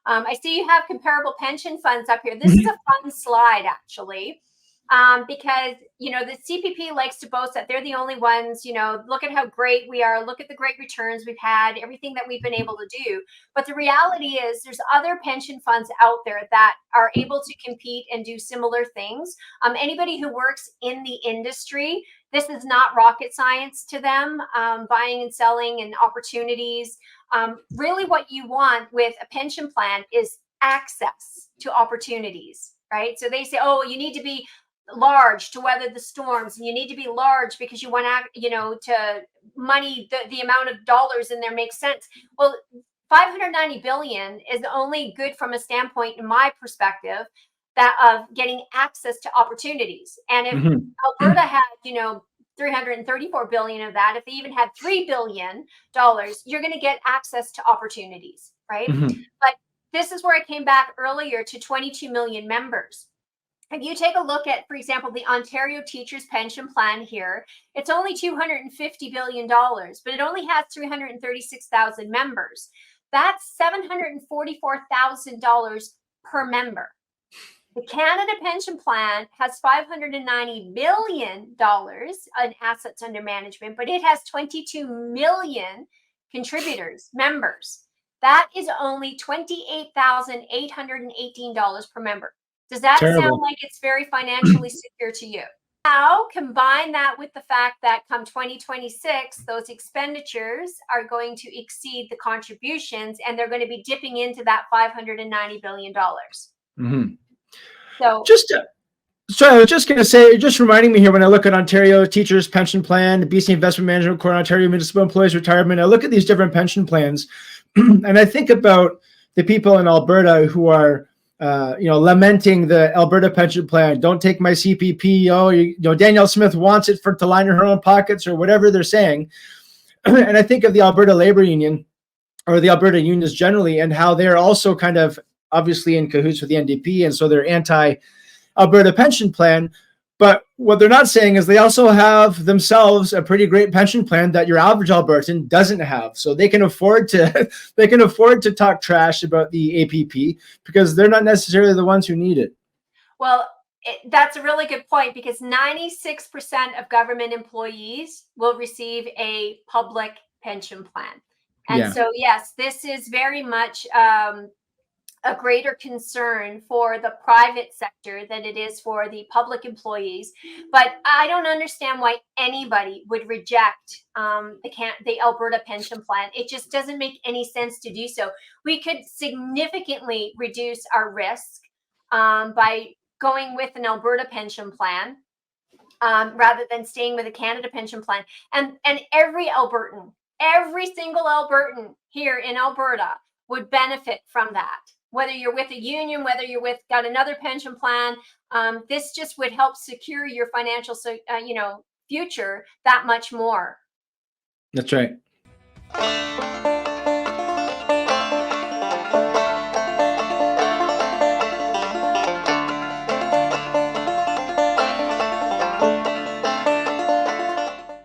I see you have comparable pension funds up here. This is a fun slide, actually. Because, you know, the CPP likes to boast that they're the only ones, you know, look at how great we are, look at the great returns we've had, everything that we've been able to do. But the reality is there's other pension funds out there that are able to compete and do similar things. Anybody who works in the industry, this is not rocket science to them, buying and selling and opportunities. Really what you want with a pension plan is access to opportunities, right? So they say, oh, you need to be large to weather the storms, and you need to be large because you want to, you know, to money, the amount of dollars in there makes sense. Well, 590 billion is only good from a standpoint, in my perspective, that of getting access to opportunities. And if Alberta had, you know, 334 billion of that, if they even had $3 billion, you're going to get access to opportunities, right? But this is where I came back earlier to 22 million members. If you take a look at, for example, the Ontario Teachers Pension Plan here, it's only $250 billion, but it only has 336,000 members. That's $744,000 per member. The Canada Pension Plan has $590 billion in assets under management, but it has 22 million contributors, members. That is only $28,818 per member. Does that sound like it's very financially secure to you? Now, combine that with the fact that come 2026, those expenditures are going to exceed the contributions, and they're going to be dipping into that $590 billion. So I was just going to say, just reminding me here, when I look at Ontario Teachers Pension Plan, the BC Investment Management Corps, Ontario Municipal Employees Retirement, I look at these different pension plans, and I think about the people in Alberta who are lamenting the Alberta pension plan. Don't take my CPP. Danielle Smith wants it to line her own pockets, or whatever they're saying. And I think of the Alberta Labor Union, or the Alberta unions generally, and how they're also kind of obviously in cahoots with the NDP, and so they're anti-Alberta pension plan. But what they're not saying is they also have themselves a pretty great pension plan that your average Albertan doesn't have. So they can afford to talk trash about the APP because they're not necessarily the ones who need it. Well, that's a really good point, because 96% of government employees will receive a public pension plan. And so, yes, this is very much a greater concern for the private sector than it is for the public employees. But I don't understand why anybody would reject the Alberta pension plan. It just doesn't make any sense to do so. We could significantly reduce our risk by going with an Alberta pension plan rather than staying with a Canada pension plan. And every Albertan, every single Albertan here in Alberta would benefit from that. Whether you're with a union, whether you're got another pension plan, this just would help secure your financial, future that much more. That's right.